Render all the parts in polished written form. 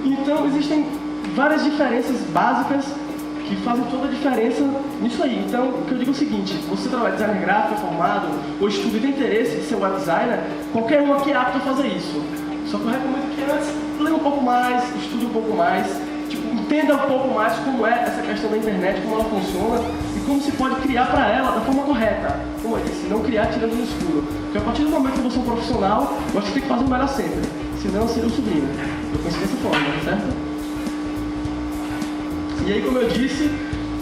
Então existem várias diferenças básicas que fazem toda a diferença nisso aí. Então, o que eu digo é o seguinte: você trabalha designer gráfico, formado, ou estuda e tem interesse de ser web designer, qualquer um aqui é apto a fazer isso. Só que eu recomendo que antes leia um pouco mais, estude um pouco mais, entenda um pouco mais como é essa questão da internet, como ela funciona e como se pode criar para ela da forma correta. Como eu disse, não criar tirando no escuro. Porque a partir do momento que você é um profissional, você tem que fazer o melhor sempre. Senão, seria o sobrinho. Eu penso dessa forma, certo? E aí, como eu disse,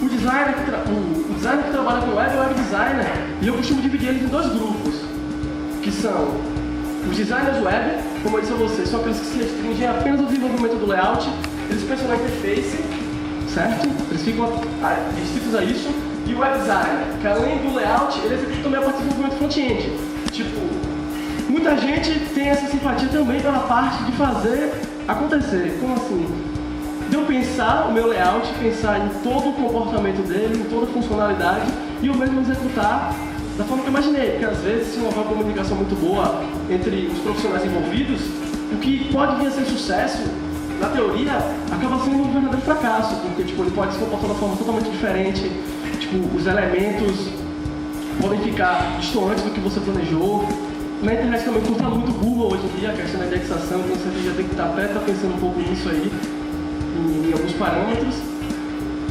o designer que trabalha com web é o web designer, e eu costumo dividir eles em dois grupos, que são os designers web, como eu disse a vocês, são aqueles que se restringem apenas ao desenvolvimento do layout, eles pensam na interface, certo? Eles ficam restritos a isso, e o web designer, que além do layout, ele executa também a parte de desenvolvimento front-end. Tipo, muita gente tem essa simpatia também pela parte de fazer acontecer. Como assim? De eu pensar o meu layout, pensar em todo o comportamento dele, em toda a funcionalidade, e eu mesmo executar da forma que eu imaginei, porque às vezes, se não houver uma comunicação muito boa entre os profissionais envolvidos, o que pode vir a ser sucesso, na teoria, acaba sendo um verdadeiro fracasso, porque ele pode se comportar de uma forma totalmente diferente, os elementos podem ficar distantes do que você planejou. Na internet também conta muito Google hoje em dia, a questão da indexação, então você já tem que estar pensando um pouco nisso aí, em alguns parâmetros.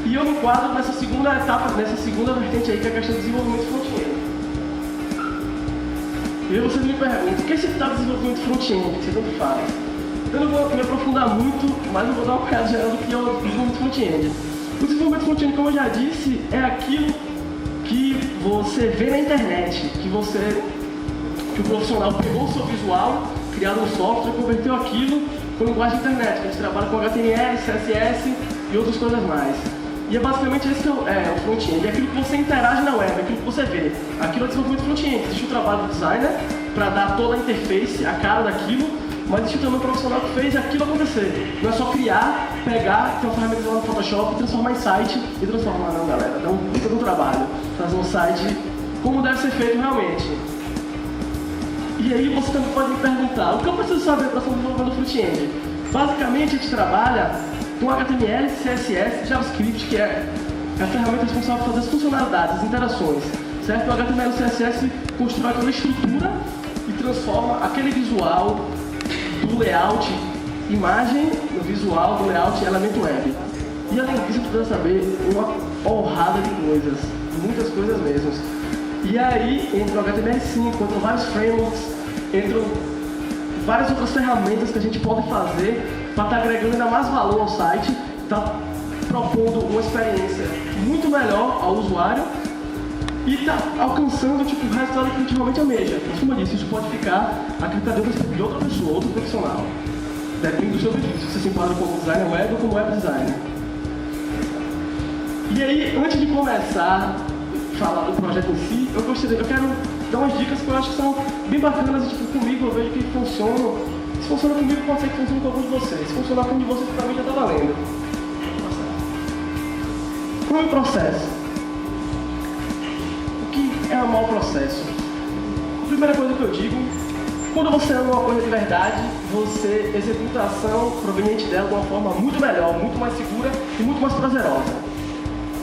E eu me enquadro nessa segunda etapa, nessa segunda vertente aí, que é a questão do desenvolvimento front-end. E aí vocês me perguntam, o que é esse tal de desenvolvimento front-end que você tanto faz? Então eu não vou me aprofundar muito, mas eu vou dar uma olhada geral do que é o desenvolvimento front-end. O desenvolvimento front-end, como eu já disse, é aquilo que você vê na internet, que o profissional pegou o seu visual, criado um software, converteu aquilo com linguagem de internet, que a gente trabalha com HTML, CSS e outras coisas mais. E é basicamente esse que é o front-end, é aquilo que você interage na web, é aquilo que você vê. Aquilo é desenvolvimento front-end. Existe o trabalho do designer para dar toda a interface, a cara daquilo, mas existe também o profissional que fez aquilo acontecer. Não é só criar, pegar, ter uma ferramenta lá no Photoshop, transformar em site e transformar. Não, galera, dá um trabalho. Fazer um site como deve ser feito realmente. E aí você também pode me perguntar, o que eu preciso saber para fazer desenvolvimento front-end? Basicamente a gente trabalha com HTML, CSS, JavaScript, que é a ferramenta responsável por fazer as funcionalidades, as interações, certo? O HTML e o CSS constrói aquela estrutura e transforma aquele visual do layout, imagem, no visual do layout, elemento web. E além disso, você precisa saber uma porrada de coisas, muitas coisas mesmo. E aí, entra o HTML5, entram vários frameworks, entram várias outras ferramentas que a gente pode fazer para estar agregando ainda mais valor ao site, está propondo uma experiência muito melhor ao usuário e está alcançando o resultado que a gente realmente almeja. Mas como eu disse, isso pode ficar a critério de outra pessoa, outro profissional. Depende do seu perfil, se você se enquadra como designer web ou como web designer. E aí, antes de começar a falar do projeto em si, eu quero dar umas dicas que eu acho que são bem bacanas e comigo eu vejo que funcionam. Se funciona comigo, pode ser que funcione com algum de vocês. Se funcionar com um de vocês, para mim já está valendo. Como é o processo? O que é um mau processo? A primeira coisa que eu digo, quando você ama uma coisa de verdade, você executa a ação proveniente dela de uma forma muito melhor, muito mais segura e muito mais prazerosa.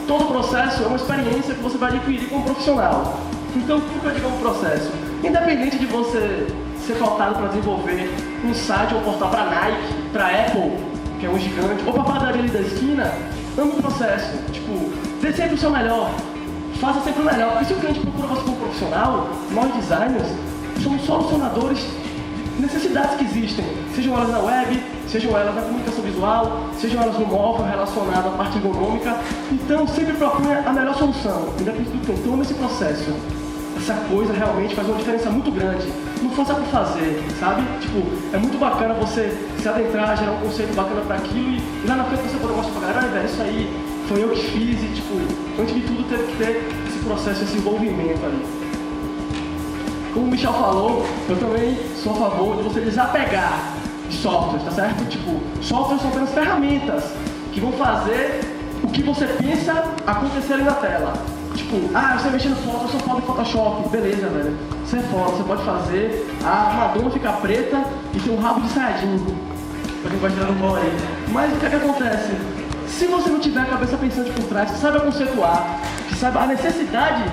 Todo processo é uma experiência que você vai adquirir como profissional. Então, por que eu digo um processo? Independente de você ser faltado para desenvolver um site ou um portal para Nike, para Apple, que é um gigante, ou para a padaria ali da esquina, ame o processo. Dê sempre o seu melhor. Faça sempre o melhor. Porque se o cliente procura você como profissional, nós designers somos solucionadores de necessidades que existem. Sejam elas na web, sejam elas na comunicação visual, sejam elas no móvel relacionado à parte ergonômica. Então, sempre procure a melhor solução. Independente do cliente, tome esse processo. Essa coisa realmente faz uma diferença muito grande. Não faça por fazer, sabe? É muito bacana você se adentrar, gerar um conceito bacana para aquilo e lá na frente você pode mostrar pra galera, velho, isso aí foi eu que fiz e, antes de tudo teve que ter esse processo, esse envolvimento ali. Como o Michel falou, eu também sou a favor de você desapegar de softwares, tá certo? Softwares são apenas ferramentas que vão fazer o que você pensa acontecer ali na tela. Tipo, eu sei mexer no foto, eu sou foda em Photoshop. Beleza, velho. Você é foda, você pode fazer a Madonna ficar preta e ter um rabo de Saiyajin. Pra quem vai tirar no body. Mas o que é que acontece? Se você não tiver a cabeça pensante por trás, que saiba conceituar, que saiba a necessidade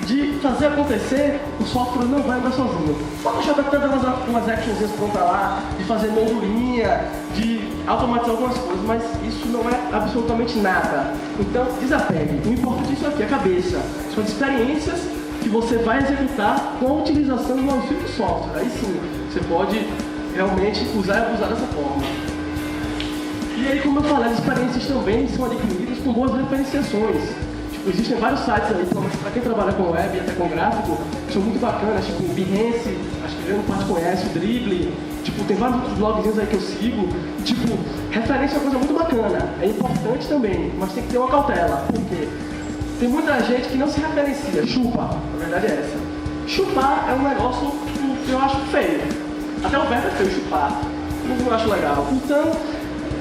de fazer acontecer, o software não vai andar sozinho. O Photoshop até dá umas actionzinhas prontas lá, de fazer moldurinha, de automatizar algumas coisas, mas isso não é absolutamente nada. Então, desapegue. O importante disso aqui é a cabeça. São as experiências que você vai executar com a utilização do auxílio do software. Aí sim, você pode realmente usar e abusar dessa forma. E aí, como eu falei, as experiências também são adquiridas com boas referenciações. Tipo, existem vários sites aí, para quem trabalha com web e até com gráfico, são muito bacanas, tipo o Behance, acho que grande parte conhece, o Dribbble, tipo, tem vários outros blogzinhos aí que eu sigo. Tipo, referência é uma coisa muito bacana, é importante também, mas tem que ter uma cautela. Por quê? Tem muita gente que não se referencia, chupa, a verdade é essa. Chupar é um negócio que eu acho feio. Até o verbo é feio, chupar. Não acho legal. Então,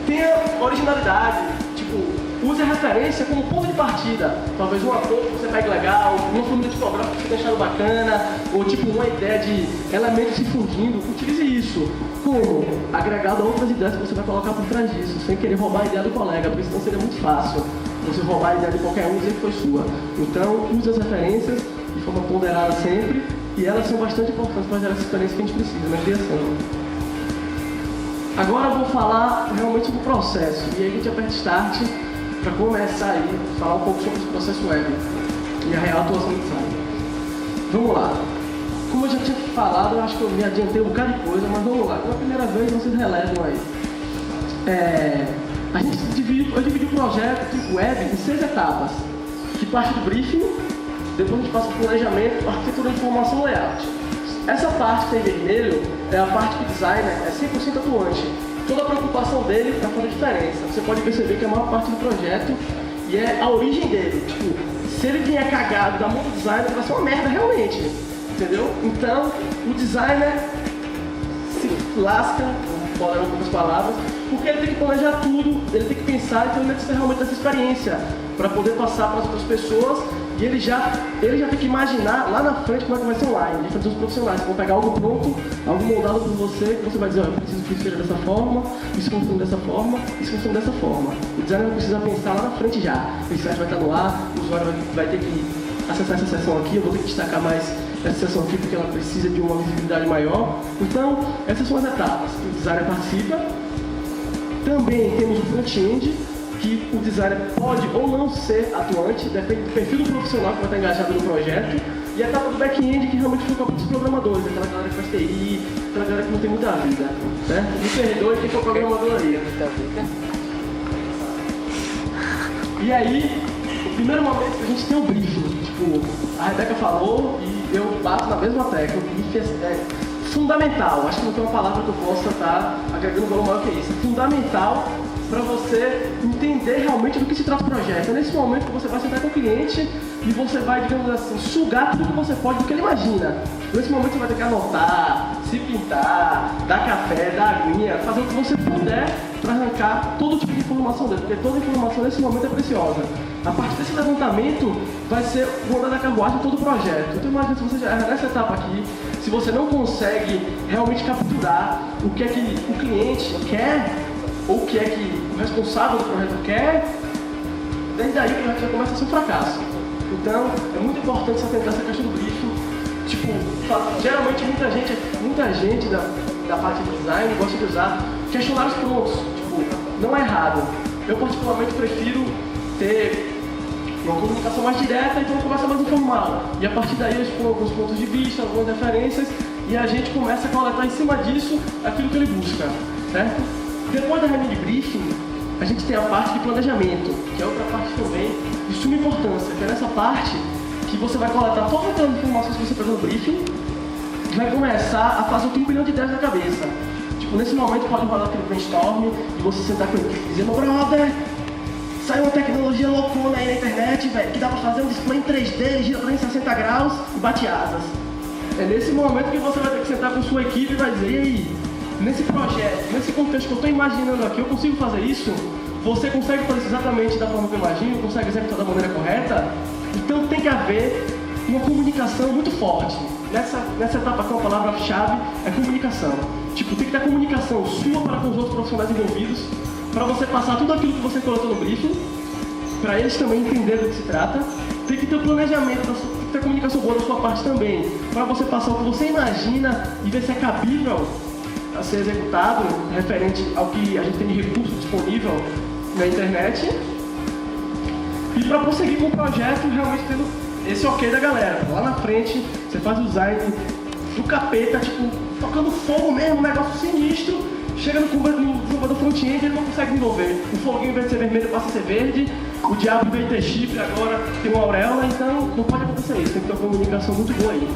tenha originalidade, tipo, use a referência como ponto de partida. Talvez um ator que você pegue legal, uma família tipográfica que você deixando bacana, ou tipo uma ideia de elementos se fundindo. Utilize isso como agregado a outras ideias que você vai colocar por trás disso, sem querer roubar a ideia do colega, porque senão seria muito fácil você roubar a ideia de qualquer um e dizer que foi sua. Então, use as referências de forma ponderada sempre, e elas são bastante importantes para gerar essa experiência que a gente precisa na criação. Agora eu vou falar realmente do processo, e aí a gente aperta Start para começar aí, falar um pouco sobre esse processo web e a real atuação do design. Vamos lá. Como eu já tinha falado, eu acho que eu me adiantei um bocado de coisa, mas vamos lá. Pela primeira vez vocês relevam aí. Eu dividi o projeto web em 6 etapas, que parte do briefing, depois a gente passa para o planejamento, arquitetura de informação e layout. Essa parte que tem vermelho é a parte que o designer é 100% atuante. Toda a preocupação dele é fazer diferença. Você pode perceber que a maior parte do projeto e é a origem dele. Tipo, se ele vier cagado da mão do designer, vai ser uma merda realmente. Entendeu? Então, o designer se lasca, vou falar em poucas palavras, porque ele tem que planejar tudo, ele tem que pensar, então ele precisa realmente dessa experiência para poder passar para as outras pessoas. E ele já tem que imaginar lá na frente como é que vai ser online, diferente dos profissionais que vão pegar algo pronto, algo moldado por você, que você vai dizer, eu preciso que isso seja dessa forma, isso funciona dessa forma, isso funciona dessa forma. O designer precisa pensar lá na frente já. Esse site vai estar no ar, o usuário vai ter que acessar essa seção aqui, eu vou ter que destacar mais essa seção aqui porque ela precisa de uma visibilidade maior. Então, essas são as etapas que o designer participa. Também temos o front-end, que o designer pode ou não ser atuante, depende do perfil do profissional que vai estar engajado no projeto, e a etapa do back-end, que realmente fica para os programadores, aquela galera que faz TI, aquela galera que não tem muita vida, certo? Me perdoe quem for programador aí. E aí, o primeiro momento que a gente tem o briefing, tipo, a Rebeca falou e eu bato na mesma tecla, o briefing é fundamental, acho que não tem uma palavra que eu possa estar agregando valor maior que isso, é fundamental para você entender realmente do que se trata o projeto. É nesse momento que você vai sentar com o cliente e você vai, digamos assim, sugar tudo que você pode do que ele imagina. Nesse momento você vai ter que anotar, se pintar, dar café, dar aguinha, fazer o que você puder para arrancar todo tipo de informação dele, porque toda informação nesse momento é preciosa. A partir desse levantamento vai ser o andar da carruagem de todo o projeto. Então imagina se você já erra nessa etapa aqui, se você não consegue realmente capturar o que é que o cliente quer, ou o que é que o responsável do projeto quer, desde aí o projeto já começa a ser um fracasso. Então, é muito importante se atentar a essa questão do briefing. Tipo, geralmente muita gente da parte de design gosta de usar questionários prontos. Tipo, não é errado. Eu particularmente prefiro ter uma comunicação mais direta e ter uma conversa mais informal. E a partir daí eu exponho alguns pontos de vista, algumas referências, e a gente começa a coletar em cima disso aquilo que ele busca, certo? Depois da reunião de briefing, a gente tem a parte de planejamento, que é outra parte também de suma importância, que é nessa parte que você vai coletar todas aquelas informações que você pegou no briefing e vai começar a fazer um milhão de ideias na cabeça. Tipo, nesse momento pode rolar aquele brainstorm e você sentar com ele e dizer, meu brother, saiu uma tecnologia loucona aí na internet, velho, que dá pra fazer um display em 3D, gira 360 graus e bate asas. É nesse momento que você vai ter que sentar com sua equipe e vai dizer, e aí, nesse projeto, nesse contexto que eu estou imaginando aqui, eu consigo fazer isso? Você consegue fazer isso exatamente da forma que eu imagino? Consegue executar da maneira correta? Então tem que haver uma comunicação muito forte. Nessa etapa aqui, a palavra-chave é comunicação. Tipo, tem que ter comunicação sua para com os outros profissionais envolvidos, para você passar tudo aquilo que você colocou no briefing, para eles também entenderem do que se trata. Tem que ter o planejamento, tem que ter comunicação boa da sua parte também, para você passar o que você imagina e ver se é cabível a ser executado, referente ao que a gente tem de recurso disponível na internet. E para prosseguir com o projeto, realmente tendo esse ok da galera. Lá na frente, você faz o design do capeta, tipo, tocando fogo mesmo, um negócio sinistro. Chega no desenvolvedor front-end, ele não consegue desenvolver. O foguinho, em vez de ser vermelho, passa a ser verde. O diabo, em vez de ter chifre, agora tem uma auréola. Então, não pode acontecer isso. Tem que ter uma comunicação muito boa aí.